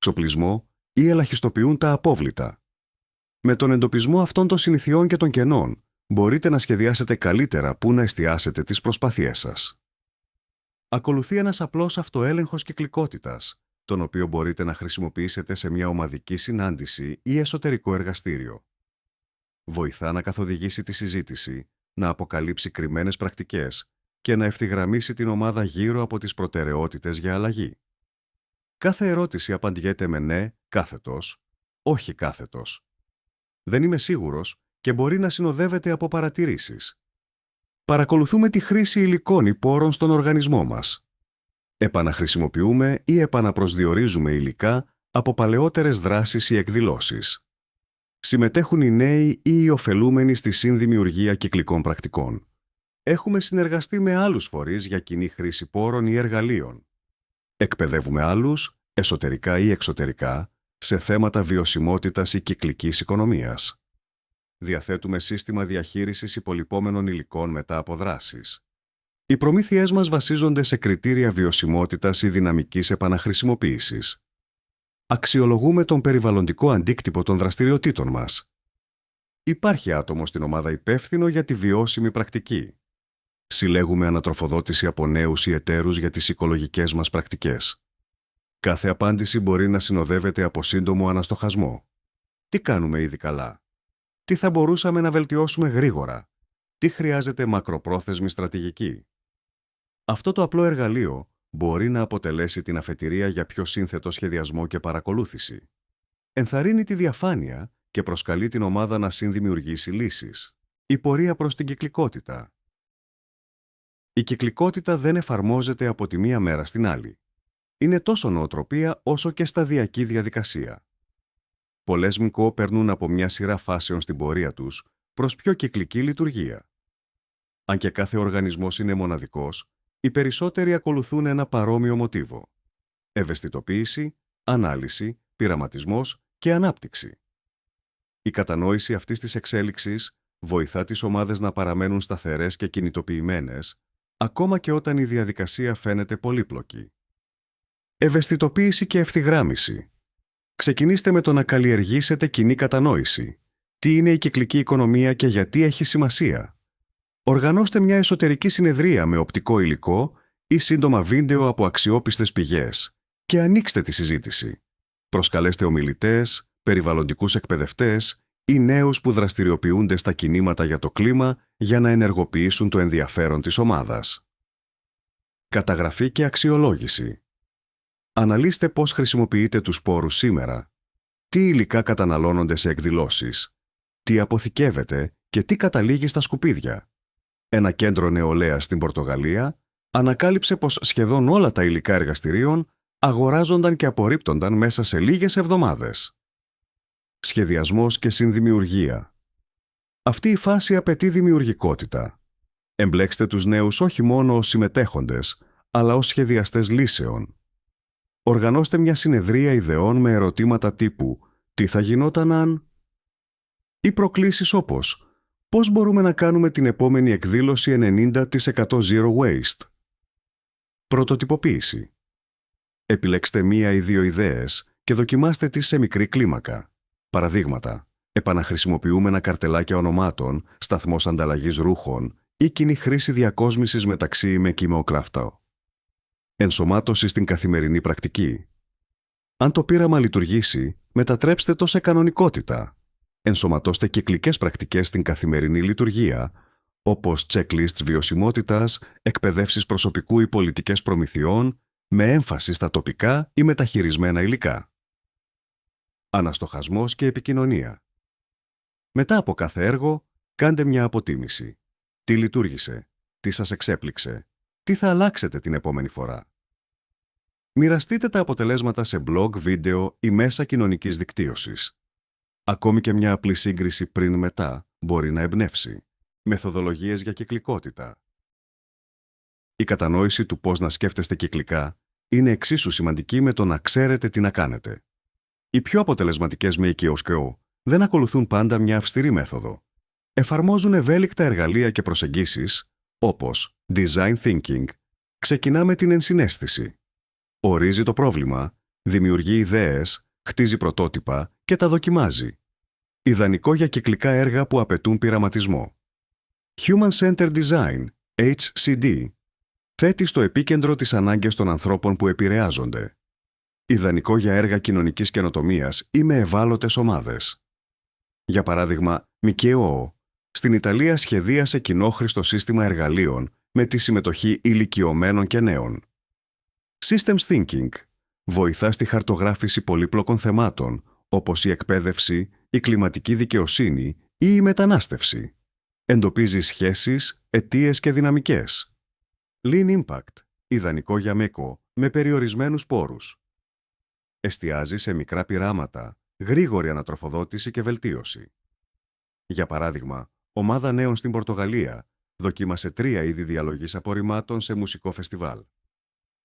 εξοπλισμό ή ελαχιστοποιούν τα απόβλητα. Με τον εντοπισμό αυτών των συνηθιών και των κενών, μπορείτε να σχεδιάσετε καλύτερα πού να εστιάσετε τις προσπάθειές σας. Ακολουθεί ένας απλός αυτοέλεγχος κυκλικότητας, τον οποίο μπορείτε να χρησιμοποιήσετε σε μια ομαδική συνάντηση ή εσωτερικό εργαστήριο. Βοηθά να καθοδηγήσει τη συζήτηση, να αποκαλύψει κρυμμένες πρακτικές και να ευθυγραμμίσει την ομάδα γύρω από τις προτεραιότητες για αλλαγή. Κάθε ερώτηση απαντιέται με ναι, κάθετος, όχι κάθετος. Δεν είμαι σίγουρος και μπορεί να συνοδεύεται από παρατηρήσεις. Παρακολουθούμε τη χρήση υλικών ή πόρων στον οργανισμό μας. Επαναχρησιμοποιούμε ή επαναπροσδιορίζουμε υλικά από παλαιότερες δράσεις ή εκδηλώσεις. Συμμετέχουν οι νέοι ή οι ωφελούμενοι στη συνδημιουργία κυκλικών πρακτικών. Έχουμε συνεργαστεί με άλλους φορείς για κοινή χρήση πόρων ή εργαλείων. Εκπαιδεύουμε άλλους, εσωτερικά ή εξωτερικά, σε θέματα βιωσιμότητας ή κυκλικής οικονομίας. Διαθέτουμε σύστημα διαχείρισης υπολοιπόμενων υλικών μετά από δράσεις. Οι προμήθειές μας βασίζονται σε κριτήρια βιωσιμότητας ή δυναμικής επαναχρησιμοποίησης. Αξιολογούμε τον περιβαλλοντικό αντίκτυπο των δραστηριοτήτων μας. Υπάρχει άτομο στην ομάδα υπεύθυνο για τη βιώσιμη πρακτική. Συλλέγουμε ανατροφοδότηση από νέους ή εταίρους για τις οικολογικές μας πρακτικές. Κάθε απάντηση μπορεί να συνοδεύεται από σύντομο αναστοχασμό. Τι κάνουμε ήδη καλά? Τι θα μπορούσαμε να βελτιώσουμε γρήγορα? Τι χρειάζεται μακροπρόθεσμη στρατηγική? Αυτό το απλό εργαλείο μπορεί να αποτελέσει την αφετηρία για πιο σύνθετο σχεδιασμό και παρακολούθηση. Ενθαρρύνει τη διαφάνεια και προσκαλεί την ομάδα να συνδημιουργήσει λύσεις. Η πορεία προς την κυκλικότητα. Η κυκλικότητα δεν εφαρμόζεται από τη μία μέρα στην άλλη. Είναι τόσο νοοτροπία όσο και σταδιακή διαδικασία. Πολλές ΜΚΟ περνούν από μια σειρά φάσεων στην πορεία τους προς πιο κυκλική λειτουργία. Αν και κάθε οργανισμός είναι μοναδικός, οι περισσότεροι ακολουθούν ένα παρόμοιο μοτίβο. Ευαισθητοποίηση, ανάλυση, πειραματισμός και ανάπτυξη. Η κατανόηση αυτής της εξέλιξης βοηθά τις ομάδες να παραμένουν σταθερές και κινητοποιημένες, ακόμα και όταν η διαδικασία φαίνεται πολύπλοκη. Ευαισθητοποίηση και ευθυγράμμιση. Ξεκινήστε με το να καλλιεργήσετε κοινή κατανόηση. Τι είναι η κυκλική οικονομία και γιατί έχει σημασία? Οργανώστε μια εσωτερική συνεδρία με οπτικό υλικό ή σύντομα βίντεο από αξιόπιστες πηγές και ανοίξτε τη συζήτηση. Προσκαλέστε ομιλητές, περιβαλλοντικούς εκπαιδευτές ή νέους που δραστηριοποιούνται στα κινήματα για το κλίμα για να ενεργοποιήσουν το ενδιαφέρον της ομάδας. Καταγραφή και αξιολόγηση. Αναλύστε πώς χρησιμοποιείτε τους πόρους σήμερα, τι υλικά καταναλώνονται σε εκδηλώσεις, τι αποθηκεύεται και τι καταλήγει στα σκουπίδια. Ένα κέντρο νεολαίας στην Πορτογαλία ανακάλυψε πως σχεδόν όλα τα υλικά εργαστηρίων αγοράζονταν και απορρίπτονταν μέσα σε λίγες εβδομάδες. Σχεδιασμός και συνδημιουργία. Αυτή η φάση απαιτεί δημιουργικότητα. Εμπλέξτε τους νέους όχι μόνο ως συμμετέχοντες, αλλά ως σχεδιαστές λύσεων. Οργανώστε μια συνεδρία ιδεών με ερωτήματα τύπου «Τι θα γινόταν αν?» ή προκλήσεις όπως «Πώς μπορούμε να κάνουμε την επόμενη εκδήλωση 90% zero waste?» Πρωτοτυποποίηση. Επιλέξτε μία ή δύο ιδέες και δοκιμάστε τις σε μικρή κλίμακα. Παραδείγματα, επαναχρησιμοποιούμενα καρτελάκια ονομάτων, σταθμός ανταλλαγής ρούχων ή κοινή χρήση διακόσμησης μεταξύ με κυμεοκράφτα. Ενσωμάτωση στην καθημερινή πρακτική. Αν το πείραμα λειτουργήσει, μετατρέψτε το σε κανονικότητα. Ενσωματώστε κυκλικές πρακτικές στην καθημερινή λειτουργία, όπως checklists βιωσιμότητας, εκπαιδεύσεις προσωπικού ή πολιτικές προμηθειών, με έμφαση στα τοπικά ή μεταχειρισμένα υλικά. Αναστοχασμός και επικοινωνία. Μετά από κάθε έργο, κάντε μια αποτίμηση. Τι λειτουργήσε, τι σας εξέπληξε, τι θα αλλάξετε την επόμενη φορά. Μοιραστείτε τα αποτελέσματα σε blog, βίντεο ή μέσα κοινωνικής δικτύωσης. Ακόμη και μια απλή σύγκριση πριν-μετά μπορεί να εμπνεύσει. Μεθοδολογίες για κυκλικότητα. Η κατανόηση του πώς να σκέφτεστε κυκλικά είναι εξίσου σημαντική με το να ξέρετε τι να κάνετε. Οι πιο αποτελεσματικές ΜΚΟ δεν ακολουθούν πάντα μια αυστηρή μέθοδο. Εφαρμόζουν ευέλικτα εργαλεία και προσεγγίσεις, όπως design thinking, ξεκινά με την ενσυναίσθηση. Ορίζει το πρόβλημα Δημιουργεί ιδέες, χτίζει πρωτότυπα και τα δοκιμάζει. Ιδανικό για κυκλικά έργα που απαιτούν πειραματισμό. Human-Centered Design, HCD, θέτει στο επίκεντρο τις ανάγκες των ανθρώπων που επηρεάζονται. Ιδανικό για έργα κοινωνικής καινοτομίας ή με ευάλωτες ομάδες. Για παράδειγμα, ΜΚΟ, στην Ιταλία σχεδίασε κοινόχρηστο σύστημα εργαλείων με τη συμμετοχή ηλικιωμένων και νέων. Systems Thinking βοηθά στη χαρτογράφηση πολύπλοκων θεμάτων, όπως η εκπαίδευση, η κλιματική δικαιοσύνη ή η μετανάστευση. Εντοπίζει σχέσεις, αιτίες και δυναμικές. Lean Impact, ιδανικό για ΜΚΟ με περιορισμένους πόρους. Εστιάζει σε μικρά πειράματα, γρήγορη ανατροφοδότηση και βελτίωση. Για παράδειγμα, ομάδα νέων στην Πορτογαλία δοκίμασε 3 είδη διαλογής απορριμμάτων σε μουσικό φεστιβάλ.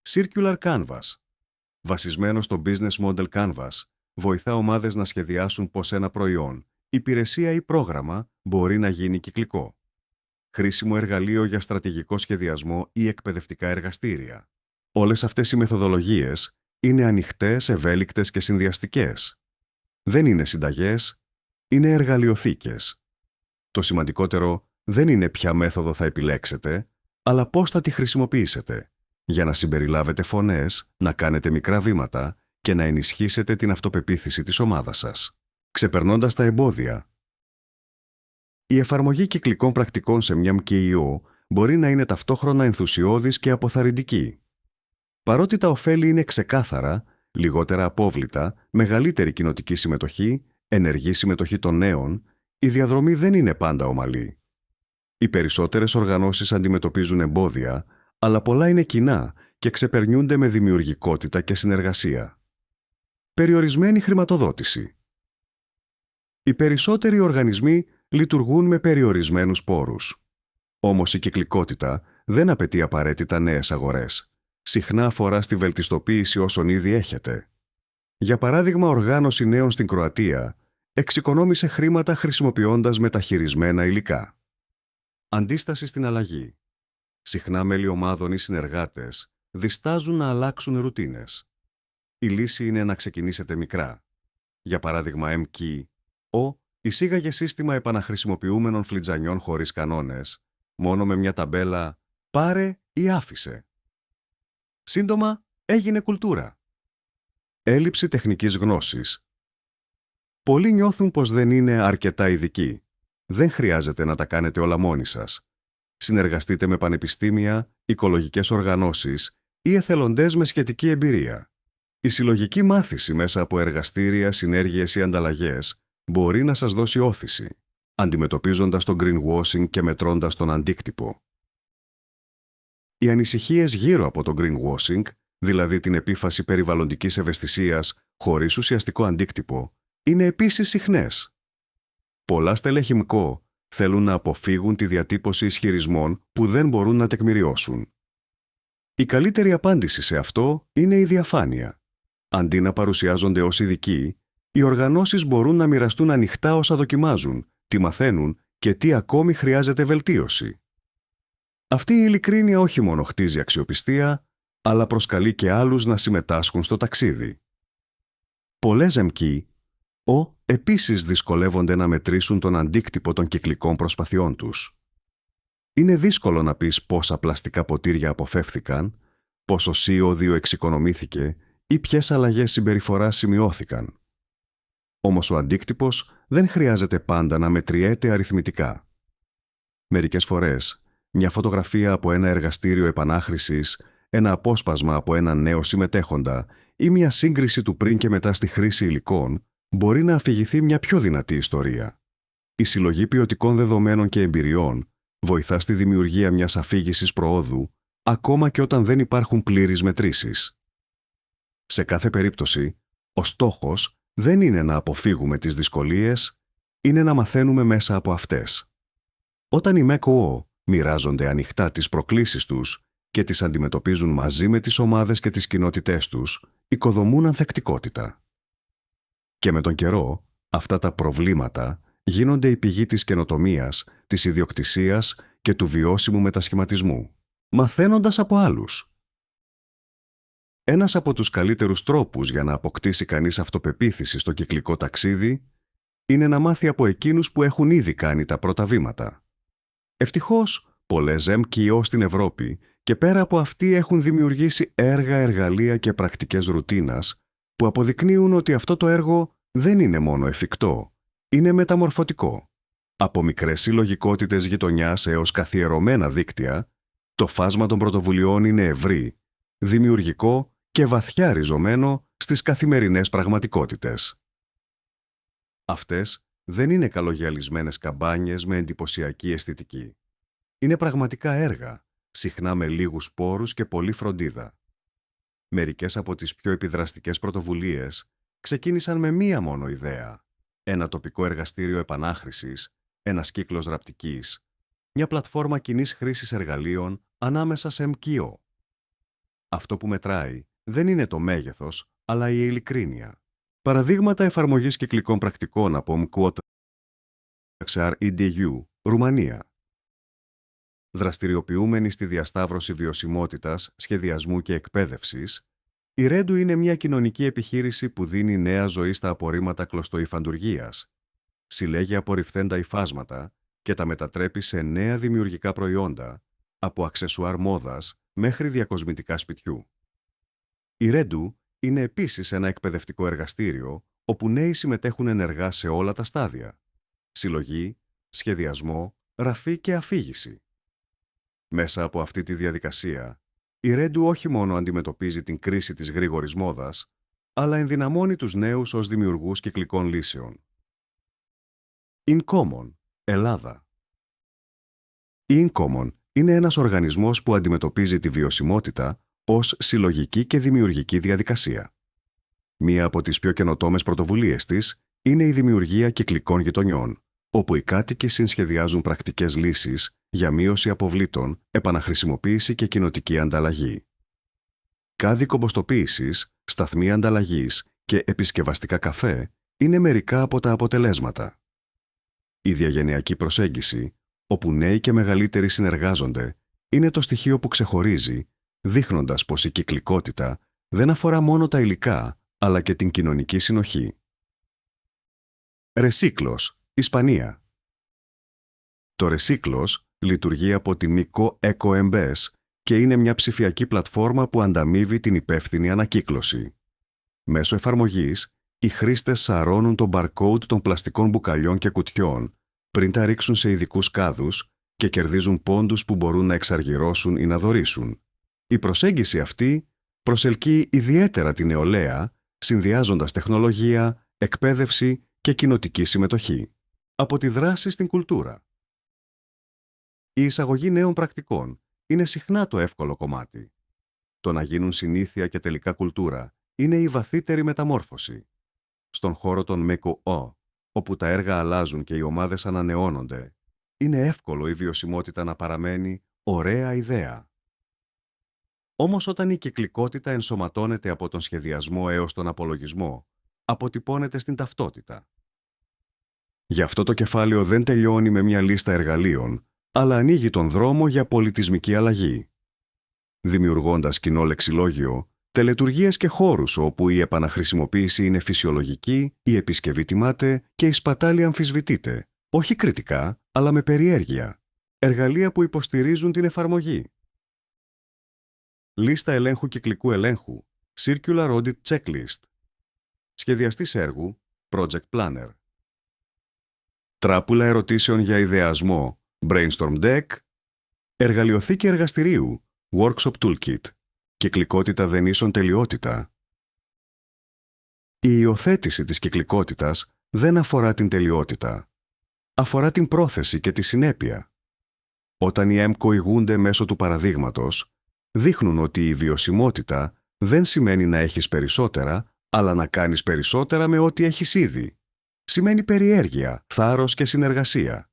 Circular Canvas, βασισμένο στο Business Model Canvas, βοηθά ομάδες να σχεδιάσουν πώς ένα προϊόν, υπηρεσία ή πρόγραμμα μπορεί να γίνει κυκλικό. Χρήσιμο εργαλείο για στρατηγικό σχεδιασμό ή εκπαιδευτικά εργαστήρια. Όλες αυτές οι μεθοδολογίες είναι ανοιχτές, ευέλικτες και συνδυαστικές. Δεν είναι συνταγές, είναι εργαλειοθήκες. Το σημαντικότερο δεν είναι ποια μέθοδο θα επιλέξετε, αλλά πώς θα τη χρησιμοποιήσετε, για να συμπεριλάβετε φωνές, να κάνετε μικρά βήματα και να ενισχύσετε την αυτοπεποίθηση της ομάδας σας, ξεπερνώντας τα εμπόδια. Η εφαρμογή κυκλικών πρακτικών σε μια ΜΚΟ μπορεί να είναι ταυτόχρονα ενθουσιώδης και αποθαρρυντική. Παρότι τα ωφέλη είναι ξεκάθαρα, λιγότερα απόβλητα, μεγαλύτερη κοινοτική συμμετοχή, ενεργή συμμετοχή των νέων, η διαδρομή δεν είναι πάντα ομαλή. Οι περισσότερες οργανώσεις αντιμετωπίζουν εμπόδια, αλλά πολλά είναι κοινά και ξεπερνιούνται με δημιουργικότητα και συνεργασία. Περιορισμένη χρηματοδότηση. Οι περισσότεροι οργανισμοί λειτουργούν με περιορισμένους πόρους. Όμως η κυκλικότητα δεν απαιτεί απαραίτητα νέες αγορές. Συχνά αφορά στη βελτιστοποίηση όσων ήδη έχετε. Για παράδειγμα, οργάνωση νέων στην Κροατία εξοικονόμησε χρήματα χρησιμοποιώντας μεταχειρισμένα υλικά. Αντίσταση στην αλλαγή. Συχνά μέλη ομάδων ή συνεργάτες διστάζουν να αλλάξουν ρουτίνες. Η λύση είναι να ξεκινήσετε μικρά. Για παράδειγμα, ΜΚΟ εισήγαγε σύστημα επαναχρησιμοποιούμενων φλιτζανιών χωρίς κανόνες, μόνο με μια ταμπέλα «πάρε ή άφησε». Σύντομα, έγινε κουλτούρα. Έλλειψη τεχνικής γνώσης. Πολλοί νιώθουν πως δεν είναι αρκετά ειδικοί. Δεν χρειάζεται να τα κάνετε όλα μόνοι σας. Συνεργαστείτε με πανεπιστήμια, οικολογικές οργανώσεις ή εθελοντές με σχετική εμπειρία. Η συλλογική μάθηση μέσα από εργαστήρια, συνέργειες ή ανταλλαγές μπορεί να σας δώσει όθηση, αντιμετωπίζοντας το greenwashing και μετρώντας τον αντίκτυπο. Οι ανησυχίες γύρω από το greenwashing, δηλαδή την επίφαση περιβαλλοντικής ευαισθησίας χωρίς ουσιαστικό αντίκτυπο, είναι επίσης συχνές. Πολλά στελέχη ΜΚΟ θέλουν να αποφύγουν τη διατύπωση ισχυρισμών που δεν μπορούν να τεκμηριώσουν. Η καλύτερη απάντηση σε αυτό είναι η διαφάνεια. Αντί να παρουσιάζονται ως ειδικοί, οι οργανώσεις μπορούν να μοιραστούν ανοιχτά όσα δοκιμάζουν, τι μαθαίνουν και τι ακόμη χρειάζεται βελτίωση. Αυτή η ειλικρίνεια όχι μόνο χτίζει αξιοπιστία, αλλά προσκαλεί και άλλους να συμμετάσχουν στο ταξίδι. Πολλές ΜΚΟ επίσης δυσκολεύονται να μετρήσουν τον αντίκτυπο των κυκλικών προσπαθειών τους. Είναι δύσκολο να πεις πόσα πλαστικά ποτήρια αποφεύθηκαν, πόσο CO2 εξοικονομήθηκε ή ποιες αλλαγές συμπεριφοράς σημειώθηκαν. Όμως ο αντίκτυπος δεν χρειάζεται πάντα να μετριέται αριθμητικά. Μερικές φορές, μια φωτογραφία από ένα εργαστήριο επανάχρησης, ένα απόσπασμα από έναν νέο συμμετέχοντα ή μια σύγκριση του πριν και μετά στη χρήση υλικών μπορεί να αφηγηθεί μια πιο δυνατή ιστορία. Η συλλογή ποιοτικών δεδομένων και εμπειριών βοηθά στη δημιουργία μιας αφήγησης προόδου, ακόμα και όταν δεν υπάρχουν πλήρεις μετρήσεις. Σε κάθε περίπτωση, ο στόχος δεν είναι να αποφύγουμε τις δυσκολίες, είναι να μαθαίνουμε μέσα από αυτές. Όταν οι ΜΚΟ μοιράζονται ανοιχτά τις προκλήσεις τους και τις αντιμετωπίζουν μαζί με τις ομάδες και τις κοινότητές τους, οικοδομούν ανθεκτικότητα. Και με τον καιρό, αυτά τα προβλήματα γίνονται η πηγή της καινοτομίας, της ιδιοκτησίας και του βιώσιμου μετασχηματισμού, μαθαίνοντας από άλλους. Ένας από τους καλύτερους τρόπους για να αποκτήσει κανείς αυτοπεποίθηση στο κυκλικό ταξίδι είναι να μάθει από εκείνους που έχουν ήδη κάνει τα πρώτα βήματα. Ευτυχώς, πολλές ΜΚΟ στην Ευρώπη και πέρα από αυτοί έχουν δημιουργήσει έργα, εργαλεία και πρακτικές ρουτίνας που αποδεικνύουν ότι αυτό το έργο δεν είναι μόνο εφικτό, είναι μεταμορφωτικό. Από μικρές συλλογικότητες γειτονιάς έως καθιερωμένα δίκτυα, το φάσμα των πρωτοβουλειών είναι ευρύ, δημιουργικό και βαθιά ριζωμένο στις καθημερινές πραγματικότητες. Αυτές δεν είναι καλογιαλισμένες καμπάνιες με εντυπωσιακή αισθητική. Είναι πραγματικά έργα, συχνά με λίγους πόρους και πολλή φροντίδα. Μερικές από τις πιο επιδραστικές πρωτοβουλίες ξεκίνησαν με μία μόνο ιδέα. Ένα τοπικό εργαστήριο επανάχρησης, ένας κύκλος ραπτικής, μια πλατφόρμα κοινής χρήσης εργαλείων ανάμεσα σε ΜΚΟ. Αυτό που μετράει δεν είναι το μέγεθος, αλλά η ειλικρίνεια. Παραδείγματα εφαρμογής κυκλικών πρακτικών από ΜΚΟ EDU, Ρουμανία. Δραστηριοποιούμενη στη διασταύρωση βιωσιμότητας, σχεδιασμού και εκπαίδευσης, η Ρέντου είναι μια κοινωνική επιχείρηση που δίνει νέα ζωή στα απορρίμματα κλωστοϊφαντουργίας, συλλέγει απορριφθέντα υφάσματα και τα μετατρέπει σε νέα δημιουργικά προϊόντα, από αξεσουάρ μόδας μέχρι διακοσμητικά σπιτιού. Η Ρέντου είναι επίσης ένα εκπαιδευτικό εργαστήριο όπου νέοι συμμετέχουν ενεργά σε όλα τα στάδια: συλλογή, σχεδιασμό, ραφή και αφήγηση. Μέσα από αυτή τη διαδικασία, η Ρέντου όχι μόνο αντιμετωπίζει την κρίση της γρήγορης μόδας, αλλά ενδυναμώνει τους νέους ως δημιουργούς κυκλικών λύσεων. InCommon, Ελλάδα. Η InCommon είναι ένας οργανισμός που αντιμετωπίζει τη βιωσιμότητα ως συλλογική και δημιουργική διαδικασία. Μία από τις πιο καινοτόμες πρωτοβουλίες της είναι η δημιουργία κυκλικών γειτονιών, όπου οι κάτοικοι συνσχεδιάζουν πρακτικές λύσεις για μείωση αποβλήτων, επαναχρησιμοποίηση και κοινοτική ανταλλαγή. Κάδοι κομποστοποίησης, σταθμοί ανταλλαγής και επισκευαστικά καφέ είναι μερικά από τα αποτελέσματα. Η διαγενειακή προσέγγιση, όπου νέοι και μεγαλύτεροι συνεργάζονται, είναι το στοιχείο που ξεχωρίζει, δείχνοντας πως η κυκλικότητα δεν αφορά μόνο τα υλικά, αλλά και την κοινωνική συνοχή. Ρεσίκλος, Ισπανία. Το Ρεσίκλος λειτουργεί από τη ΜΚΟ EcoMBS και είναι μια ψηφιακή πλατφόρμα που ανταμείβει την υπεύθυνη ανακύκλωση. Μέσω εφαρμογής, οι χρήστες σαρώνουν το barcode των πλαστικών μπουκαλιών και κουτιών πριν τα ρίξουν σε ειδικούς κάδους και κερδίζουν πόντους που μπορούν να εξαργυρώσουν ή να δωρήσουν. Η προσέγγιση αυτή προσελκύει ιδιαίτερα την νεολαία, συνδυάζοντας τεχνολογία, εκπαίδευση και κοινοτική συμμετοχή. Από τη δράση στην κουλτούρα. Η εισαγωγή νέων πρακτικών είναι συχνά το εύκολο κομμάτι. Το να γίνουν συνήθεια και τελικά κουλτούρα είναι η βαθύτερη μεταμόρφωση. Στον χώρο των ΜΚΟ, όπου τα έργα αλλάζουν και οι ομάδες ανανεώνονται, είναι εύκολο η βιωσιμότητα να παραμένει ωραία ιδέα. Όμως όταν η κυκλικότητα ενσωματώνεται από τον σχεδιασμό έως τον απολογισμό, αποτυπώνεται στην ταυτότητα. Γι' αυτό το κεφάλαιο δεν τελειώνει με μια λίστα εργαλείων, αλλά ανοίγει τον δρόμο για πολιτισμική αλλαγή. Δημιουργώντας κοινό λεξιλόγιο, τελετουργίες και χώρους όπου η επαναχρησιμοποίηση είναι φυσιολογική, η επισκευή τιμάται και η σπατάλη αμφισβητείται, όχι κριτικά, αλλά με περιέργεια. Εργαλεία που υποστηρίζουν την εφαρμογή. Λίστα ελέγχου κυκλικού ελέγχου, Circular Audit Checklist. Σχεδιαστής έργου, Project Planner. Τράπουλα ερωτήσεων για ιδεασμό, Brainstorm Deck. Εργαλειοθήκη εργαστηρίου, Workshop Toolkit. Κυκλικότητα δεν ίσον τελειότητα. Η υιοθέτηση της κυκλικότητας δεν αφορά την τελειότητα. Αφορά την πρόθεση και τη συνέπεια. Όταν οι ΕΜΚΟ ηγούνται μέσω του παραδείγματος, δείχνουν ότι η βιωσιμότητα δεν σημαίνει να έχεις περισσότερα, αλλά να κάνεις περισσότερα με ό,τι έχεις ήδη. Σημαίνει περιέργεια, θάρρος και συνεργασία.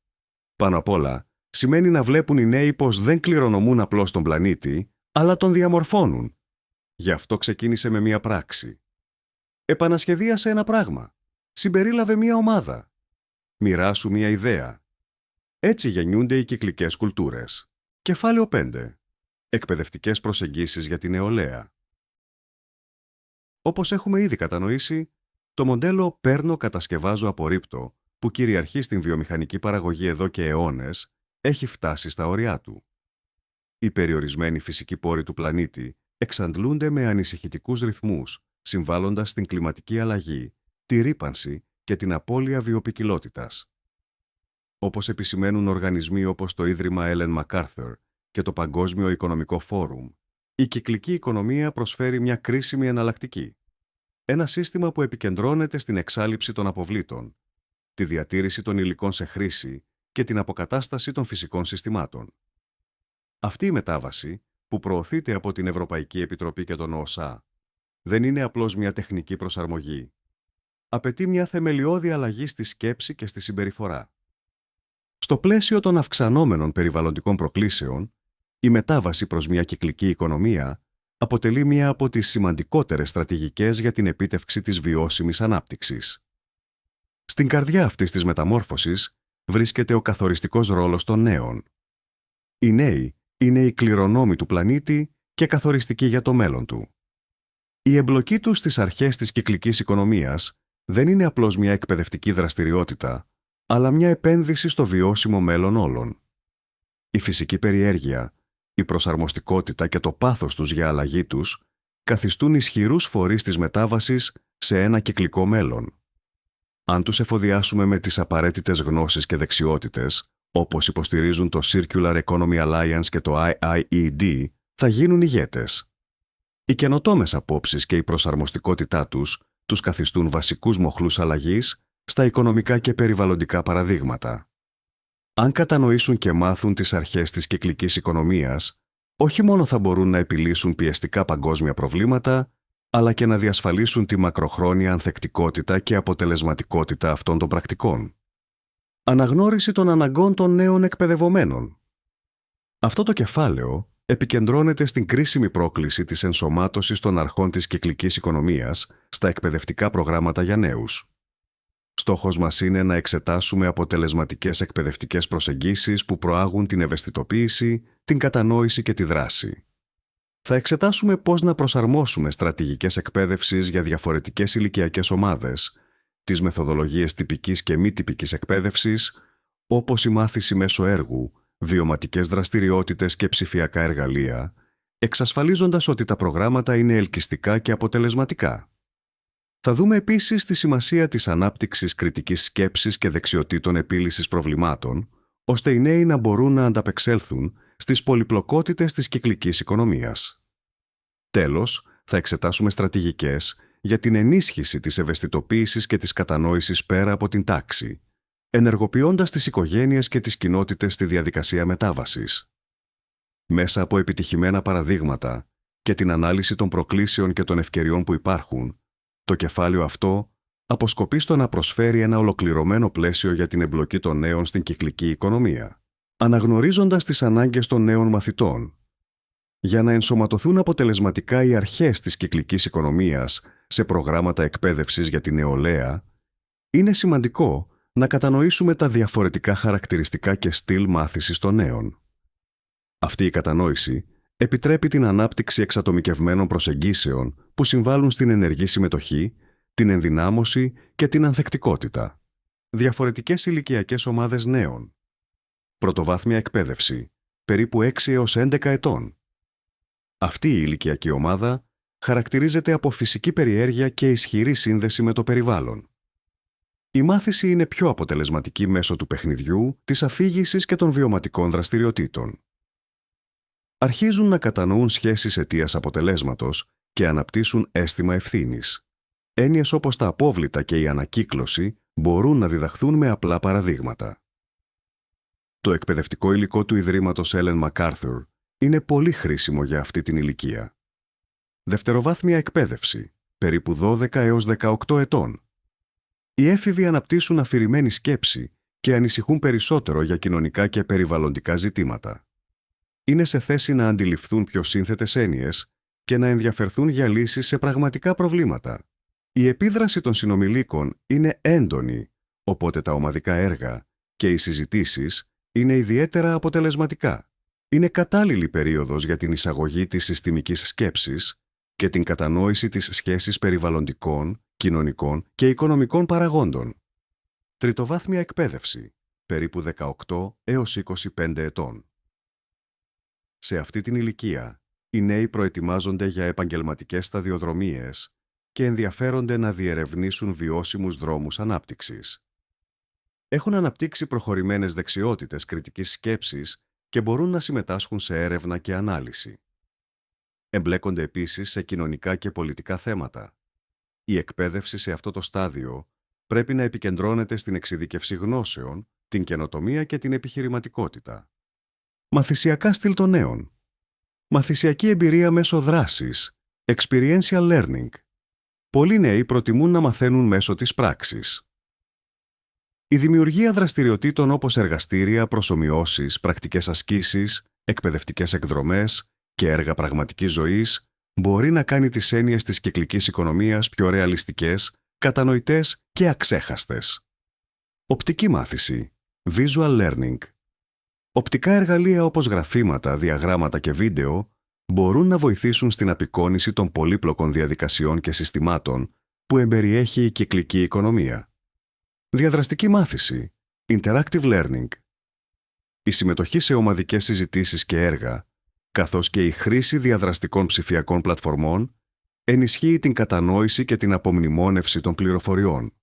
Πάνω απ' όλα, σημαίνει να βλέπουν οι νέοι πως δεν κληρονομούν απλώς τον πλανήτη, αλλά τον διαμορφώνουν. Γι' αυτό ξεκίνησε με μία πράξη. Επανασχεδίασε ένα πράγμα. Συμπερίλαβε μία ομάδα. Μοιράσου μία ιδέα. Έτσι γεννιούνται οι κυκλικές κουλτούρες. Κεφάλαιο 5. Εκπαιδευτικές προσεγγίσεις για την νεολαία. Όπως έχουμε ήδη κατανοήσει, το μοντέλο «παίρνω, κατασκευάζω, απορρίπτω» που κυριαρχεί στην βιομηχανική παραγωγή εδώ και αιώνες, έχει φτάσει στα όρια του. Οι περιορισμένοι φυσικοί πόροι του πλανήτη εξαντλούνται με ανησυχητικούς ρυθμούς, συμβάλλοντας στην κλιματική αλλαγή, τη ρύπανση και την απώλεια βιοποικιλότητας. Όπως επισημαίνουν οργανισμοί όπως το Ίδρυμα Ellen MacArthur και το Παγκόσμιο Οικονομικό Φόρουμ, η κυκλική οικονομία προσφέρει μια κρίσιμη εναλλακτική. Ένα σύστημα που επικεντρώνεται στην εξάλειψη των αποβλήτων, τη διατήρηση των υλικών σε χρήση και την αποκατάσταση των φυσικών συστημάτων. Αυτή η μετάβαση, που προωθείται από την Ευρωπαϊκή Επιτροπή και τον ΟΣΑ, δεν είναι απλώς μια τεχνική προσαρμογή. Απαιτεί μια θεμελιώδη αλλαγή στη σκέψη και στη συμπεριφορά. Στο πλαίσιο των αυξανόμενων περιβαλλοντικών προκλήσεων, η μετάβαση προς μια κυκλική οικονομία αποτελεί μία από τις σημαντικότερες στρατηγικές για την επίτευξη της βιώσιμης ανάπτυξης. Στην καρδιά αυτής της μεταμόρφωσης βρίσκεται ο καθοριστικός ρόλος των νέων. Οι νέοι είναι οι κληρονόμοι του πλανήτη και καθοριστικοί για το μέλλον του. Η εμπλοκή τους στις αρχές της κυκλικής οικονομίας δεν είναι απλώς μια εκπαιδευτική δραστηριότητα, αλλά μια επένδυση στο βιώσιμο μέλλον όλων. Η φυσική περιέργεια, η προσαρμοστικότητα και το πάθος τους για αλλαγή τους καθιστούν ισχυρούς φορείς της μετάβασης σε ένα κυκλικό μέλλον. Αν τους εφοδιάσουμε με τις απαραίτητες γνώσεις και δεξιότητες, όπως υποστηρίζουν το Circular Economy Alliance και το IIED, θα γίνουν ηγέτες. Οι καινοτόμες απόψεις και η προσαρμοστικότητά τους καθιστούν βασικούς μοχλούς αλλαγής στα οικονομικά και περιβαλλοντικά παραδείγματα. Αν κατανοήσουν και μάθουν τις αρχές της κυκλικής οικονομίας, όχι μόνο θα μπορούν να επιλύσουν πιεστικά παγκόσμια προβλήματα, αλλά και να διασφαλίσουν τη μακροχρόνια ανθεκτικότητα και αποτελεσματικότητα αυτών των πρακτικών. Αναγνώριση των αναγκών των νέων εκπαιδευομένων. Αυτό το κεφάλαιο επικεντρώνεται στην κρίσιμη πρόκληση της ενσωμάτωσης των αρχών της κυκλικής οικονομίας στα εκπαιδευτικά προγράμματα για νέους. Στόχος μας είναι να εξετάσουμε αποτελεσματικές εκπαιδευτικές προσεγγίσεις που προάγουν την ευαισθητοποίηση, την κατανόηση και τη δράση. Θα εξετάσουμε πώς να προσαρμόσουμε στρατηγικές εκπαίδευσης για διαφορετικές ηλικιακές ομάδες, τις μεθοδολογίες τυπικής και μη τυπικής εκπαίδευσης, όπως η μάθηση μέσω έργου, βιωματικές δραστηριότητες και ψηφιακά εργαλεία, εξασφαλίζοντας ότι τα προγράμματα είναι ελκυστικά και αποτελεσματικά. Θα δούμε επίσης τη σημασία της ανάπτυξης κριτικής σκέψης και δεξιοτήτων επίλυσης προβλημάτων, ώστε οι νέοι να μπορούν να ανταπεξέλθουν στις πολυπλοκότητες της κυκλικής οικονομίας. Τέλος, θα εξετάσουμε στρατηγικές για την ενίσχυση της ευαισθητοποίησης και της κατανόησης πέρα από την τάξη, ενεργοποιώντας τις οικογένειες και τις κοινότητες στη διαδικασία μετάβασης. Μέσα από επιτυχημένα παραδείγματα και την ανάλυση των προκλήσεων και των ευκαιριών που υπάρχουν, το κεφάλαιο αυτό αποσκοπεί στο να προσφέρει ένα ολοκληρωμένο πλαίσιο για την εμπλοκή των νέων στην κυκλική οικονομία, αναγνωρίζοντας τις ανάγκες των νέων μαθητών. Για να ενσωματωθούν αποτελεσματικά οι αρχές της κυκλικής οικονομίας σε προγράμματα εκπαίδευσης για την νεολαία, είναι σημαντικό να κατανοήσουμε τα διαφορετικά χαρακτηριστικά και στυλ μάθησης των νέων. Αυτή η κατανόηση επιτρέπει την ανάπτυξη εξατομικευμένων προσεγγίσεων που συμβάλλουν στην ενεργή συμμετοχή, την ενδυνάμωση και την ανθεκτικότητα. Διαφορετικές ηλικιακές ομάδες νέων. Πρωτοβάθμια εκπαίδευση, περίπου 6 έως 11 ετών. Αυτή η ηλικιακή ομάδα χαρακτηρίζεται από φυσική περιέργεια και ισχυρή σύνδεση με το περιβάλλον. Η μάθηση είναι πιο αποτελεσματική μέσω του παιχνιδιού, της αφήγησης και των βιωματικών δραστηριοτήτων. Αρχίζουν να κατανοούν σχέσεις αιτίας-αποτελέσματος και αναπτύσσουν αίσθημα ευθύνης. Έννοιες όπως τα απόβλητα και η ανακύκλωση μπορούν να διδαχθούν με απλά παραδείγματα. Το εκπαιδευτικό υλικό του Ιδρύματος Ellen MacArthur είναι πολύ χρήσιμο για αυτή την ηλικία. Δευτεροβάθμια εκπαίδευση, περίπου 12 έως 18 ετών. Οι έφηβοι αναπτύσσουν αφηρημένη σκέψη και ανησυχούν περισσότερο για κοινωνικά και περιβαλλοντικά ζητήματα. Είναι σε θέση να αντιληφθούν πιο σύνθετες έννοιες και να ενδιαφερθούν για λύσεις σε πραγματικά προβλήματα. Η επίδραση των συνομιλίκων είναι έντονη, οπότε τα ομαδικά έργα και οι συζητήσεις είναι ιδιαίτερα αποτελεσματικά. Είναι κατάλληλη περίοδος για την εισαγωγή της συστημικής σκέψης, και την κατανόηση της σχέσης περιβαλλοντικών, κοινωνικών και οικονομικών παραγόντων. Τριτοβάθμια εκπαίδευση, περίπου 18 έως 25 ετών. Σε αυτή την ηλικία, οι νέοι προετοιμάζονται για επαγγελματικές σταδιοδρομίες και ενδιαφέρονται να διερευνήσουν βιώσιμους δρόμους ανάπτυξης. Έχουν αναπτύξει προχωρημένες δεξιότητες κριτικής σκέψης και μπορούν να συμμετάσχουν σε έρευνα και ανάλυση. Εμπλέκονται επίσης σε κοινωνικά και πολιτικά θέματα. Η εκπαίδευση σε αυτό το στάδιο πρέπει να επικεντρώνεται στην εξειδίκευση γνώσεων, την καινοτομία και την επιχειρηματικότητα. Μαθησιακά στυλ των νέων. Μαθησιακή εμπειρία μέσω δράσης, experiential learning. Πολλοί νέοι προτιμούν να μαθαίνουν μέσω της πράξης. Η δημιουργία δραστηριοτήτων όπως εργαστήρια, προσομοιώσεις, πρακτικές ασκήσεις, εκπαιδευτικές εκδρομές και έργα πραγματικής ζωής μπορεί να κάνει τις έννοιες της κυκλικής οικονομίας πιο ρεαλιστικές, κατανοητές και αξέχαστες. Οπτική μάθηση, visual learning. Οπτικά εργαλεία όπως γραφήματα, διαγράμματα και βίντεο μπορούν να βοηθήσουν στην απεικόνιση των πολύπλοκων διαδικασιών και συστημάτων που εμπεριέχει η κυκλική οικονομία. Διαδραστική μάθηση, interactive learning. Η συμμετοχή σε ομαδικές συζητήσεις και έργα, καθώς και η χρήση διαδραστικών ψηφιακών πλατφορμών, ενισχύει την κατανόηση και την απομνημόνευση των πληροφοριών.